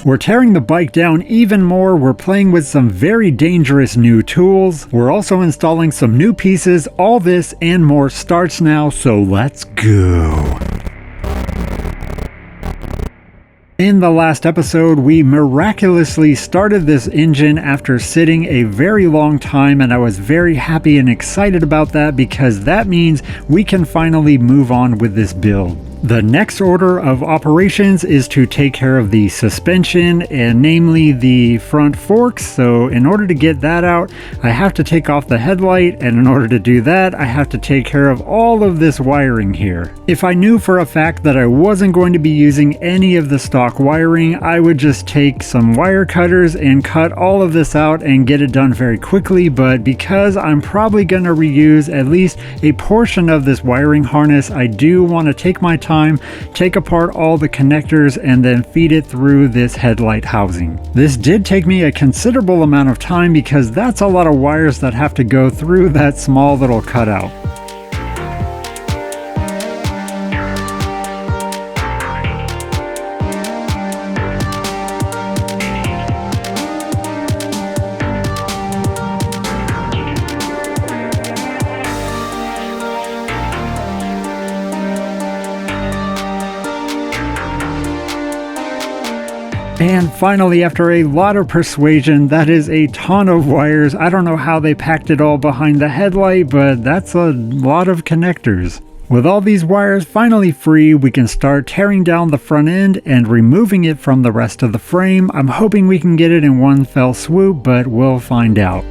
We're tearing the bike down even more, we're playing with some very dangerous new tools, we're also installing some new pieces, all this and more starts now, so let's go. In the last episode, we miraculously started this engine after sitting a very long time, and I was very happy and excited about that because that means we can finally move on with this build. The next order of operations is to take care of the suspension, and namely the front forks. So in order to get that out, I have to take off the headlight, and in order to do that, I have to take care of all of this wiring here. If I knew for a fact that I wasn't going to be using any of the stock wiring, I would just take some wire cutters and cut all of this out and get it done very quickly, but because I'm probably going to reuse at least a portion of this wiring harness, I do want to take my time, take apart all the connectors, and then feed it through this headlight housing. This did take me a considerable amount of time because that's a lot of wires that have to go through that small little cutout. And finally, after a lot of persuasion, that is a ton of wires. I don't know how they packed it all behind the headlight, but that's a lot of connectors. With all these wires finally free, we can start tearing down the front end and removing it from the rest of the frame. I'm hoping we can get it in one fell swoop, but we'll find out.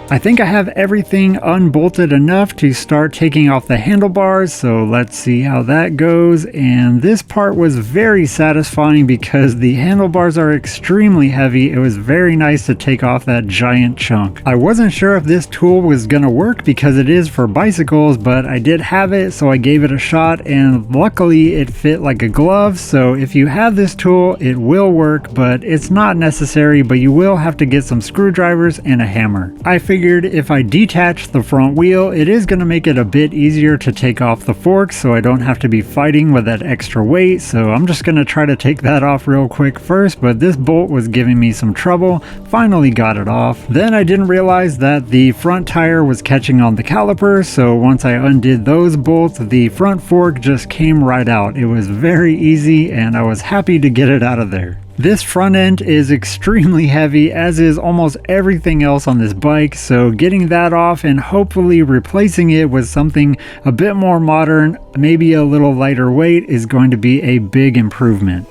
I think I have everything unbolted enough to start taking off the handlebars, so let's see how that goes. And this part was very satisfying because the handlebars are extremely heavy. It was very nice to take off that giant chunk. I wasn't sure if this tool was gonna work because it is for bicycles, but I did have it, so I gave it a shot, and luckily it fit like a glove. So if you have this tool, it will work, but it's not necessary, but you will have to get some screwdrivers and a hammer. I figured if I detach the front wheel, it is going to make it a bit easier to take off the forks, so I don't have to be fighting with that extra weight. So I'm just going to try to take that off real quick first, but this bolt was giving me some trouble. Finally got it off. Then I didn't realize that the front tire was catching on the caliper, so once I undid those bolts, the front fork just came right out. It was very easy and I was happy to get it out of there. This front end is extremely heavy, as is almost everything else on this bike, so getting that off and hopefully replacing it with something a bit more modern, maybe a little lighter weight, is going to be a big improvement.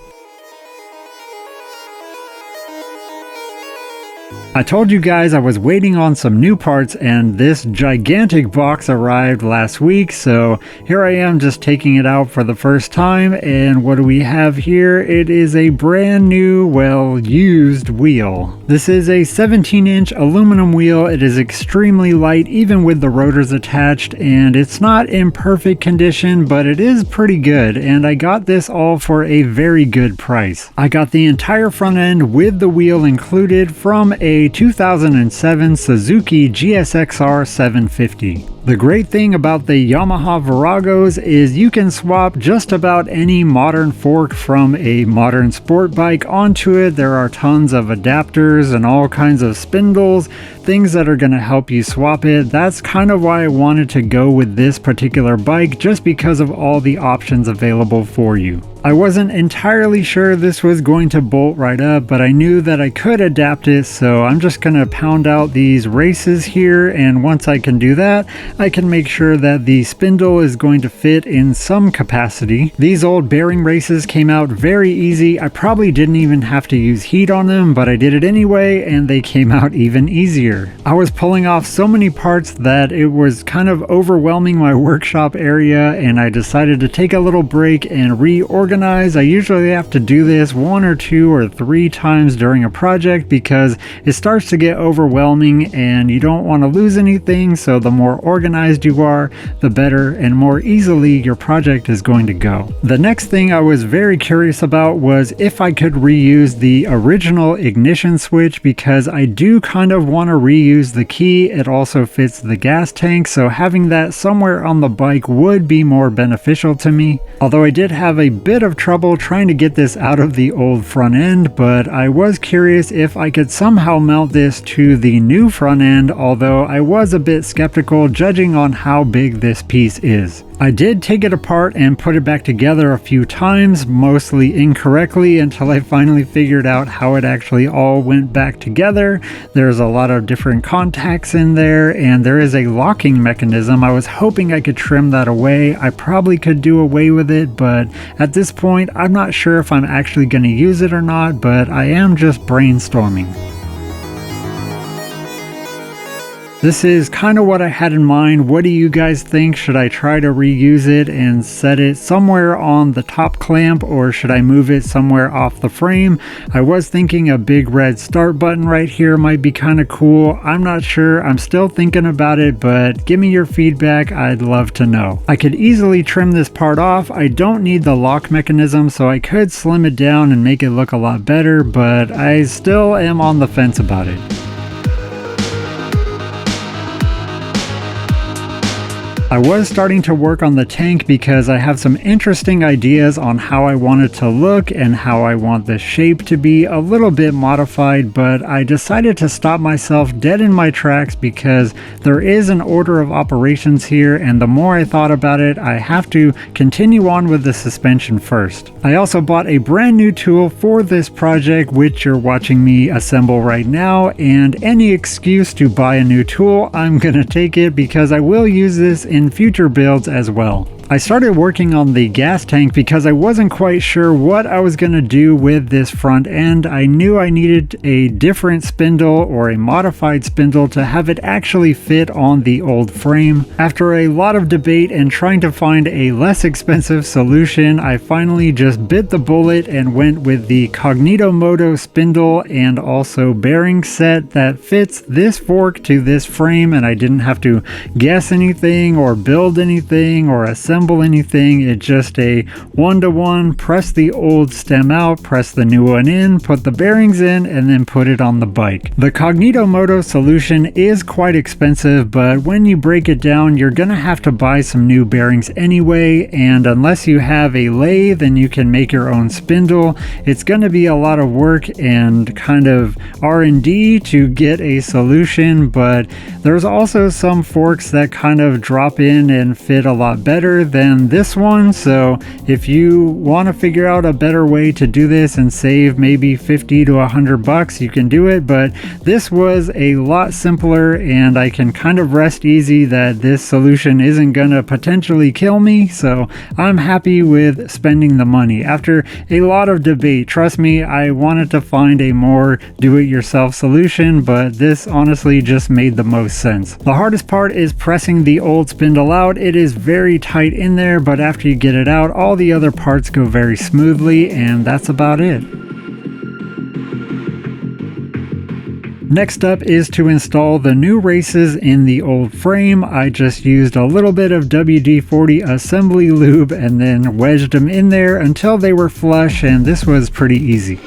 I told you guys I was waiting on some new parts, and this gigantic box arrived last week, so here I am just taking it out for the first time. And what do we have here? It is a brand new, well, used wheel. This is a 17-inch aluminum wheel. It is extremely light even with the rotors attached, and it's not in perfect condition, but it is pretty good, and I got this all for a very good price. I got the entire front end with the wheel included from a 2007 Suzuki GSXR 750. The great thing about the Yamaha Viragos is you can swap just about any modern fork from a modern sport bike onto it. There are tons of adapters and all kinds of spindles, things that are going to help you swap it. That's kind of why I wanted to go with this particular bike, just because of all the options available for you. I wasn't entirely sure this was going to bolt right up, but I knew that I could adapt it, so I'm just going to pound out these races here, and once I can do that, I can make sure that the spindle is going to fit in some capacity. These old bearing races came out very easy. I probably didn't even have to use heat on them, but I did it anyway, and they came out even easier. I was pulling off so many parts that it was kind of overwhelming my workshop area, and I decided to take a little break and reorganize. I usually have to do this 1 or 2 or 3 times during a project because it starts to get overwhelming and you don't want to lose anything, so the more organized organized you are, the better and more easily your project is going to go. The next thing I was very curious about was if I could reuse the original ignition switch, because I do kind of want to reuse the key. It also fits the gas tank, so having that somewhere on the bike would be more beneficial to me. Although I did have a bit of trouble trying to get this out of the old front end, but I was curious if I could somehow mount this to the new front end, although I was a bit skeptical judging on how big this piece is. I did take it apart and put it back together a few times, mostly incorrectly, until I finally figured out how it actually all went back together. There's a lot of different contacts in there, and there is a locking mechanism. I was hoping I could trim that away. I probably could do away with it, but at this point I'm not sure if I'm actually going to use it or not, but I am just brainstorming. This is kind of what I had in mind. What do you guys think? Should I try to reuse it and set it somewhere on the top clamp, or should I move it somewhere off the frame? I was thinking a big red start button right here might be kind of cool. I'm not sure. I'm still thinking about it, but give me your feedback. I'd love to know. I could easily trim this part off. I don't need the lock mechanism, so I could slim it down and make it look a lot better, but I still am on the fence about it. I was starting to work on the tank because I have some interesting ideas on how I want it to look and how I want the shape to be a little bit modified, but I decided to stop myself dead in my tracks because there is an order of operations here, and the more I thought about it, I have to continue on with the suspension first. I also bought a brand new tool for this project, which you're watching me assemble right now, and any excuse to buy a new tool, I'm gonna take it because I will use this in future builds as well. I started working on the gas tank because I wasn't quite sure what I was going to do with this front end. I knew I needed a different spindle or a modified spindle to have it actually fit on the old frame. After a lot of debate and trying to find a less expensive solution, I finally just bit the bullet and went with the Cognito spindle and also bearing set that fits this fork to this frame, and I didn't have to guess anything or build anything or assemble anything. It's just a one-to-one, press the old stem out, press the new one in, put the bearings in, and then put it on the bike. The Cognito solution is quite expensive, but when you break it down, you're gonna have to buy some new bearings anyway, and unless you have a lathe and you can make your own spindle, it's gonna be a lot of work and kind of R&D to get a solution. But there's also some forks that kind of drop in and fit a lot better than this one, so if you want to figure out a better way to do this and save maybe 50 to 100 bucks, you can do it. But this was a lot simpler, and I can kind of rest easy that this solution isn't gonna potentially kill me, so I'm happy with spending the money. After a lot of debate, trust me, I wanted to find a more do-it-yourself solution, but this honestly just made the most sense. The hardest part is pressing the old spindle out. It is very tight in there, but after you get it out, all the other parts go very smoothly, and that's about it. Next up is to install the new races in the old frame. I just used a little bit of WD-40 assembly lube and then wedged them in there until they were flush, and this was pretty easy.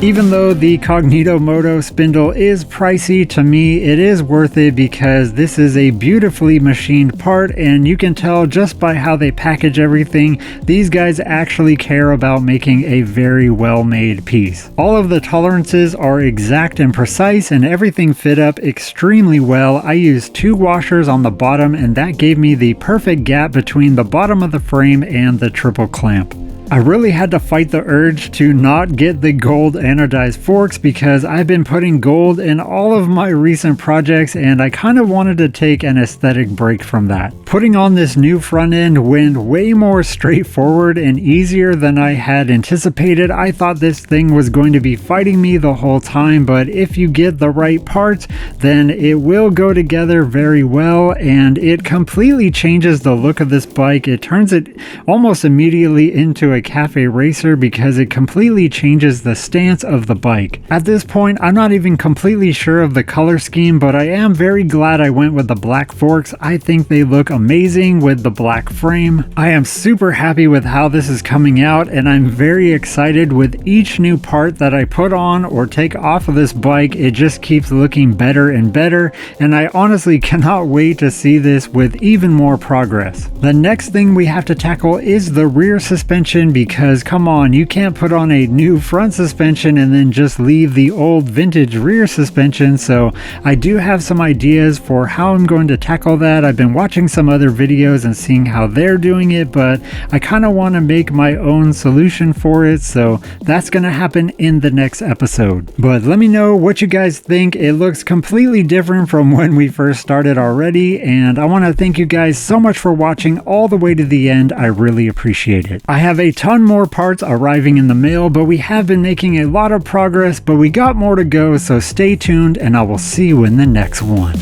Even though the Cognito spindle is pricey, to me it is worth it because this is a beautifully machined part, and you can tell just by how they package everything, these guys actually care about making a very well made piece. All of the tolerances are exact and precise, and everything fit up extremely well. I used 2 washers on the bottom, and that gave me the perfect gap between the bottom of the frame and the triple clamp. I really had to fight the urge to not get the gold anodized forks because I've been putting gold in all of my recent projects, and I kind of wanted to take an aesthetic break from that. Putting on this new front end went way more straightforward and easier than I had anticipated. I thought this thing was going to be fighting me the whole time, but if you get the right parts, then it will go together very well, and it completely changes the look of this bike. It turns it almost immediately into a the Cafe Racer because it completely changes the stance of the bike. At this point, I'm not even completely sure of the color scheme, but I am very glad I went with the black forks. I think they look amazing with the black frame. I am super happy with how this is coming out, and I'm very excited with each new part that I put on or take off of this bike. It just keeps looking better and better, and I honestly cannot wait to see this with even more progress. The next thing we have to tackle is the rear suspension, because come on, you can't put on a new front suspension and then just leave the old vintage rear suspension. So I do have some ideas for how I'm going to tackle that. I've been watching some other videos and seeing how they're doing it, but I kind of want to make my own solution for it, so that's going to happen in the next episode. But let me know what you guys think. It looks completely different from when we first started already, and I want to thank you guys so much for watching all the way to the end. I really appreciate it. I have a ton more parts arriving in the mail, but we have been making a lot of progress, but we got more to go, so stay tuned and I will see you in the next one.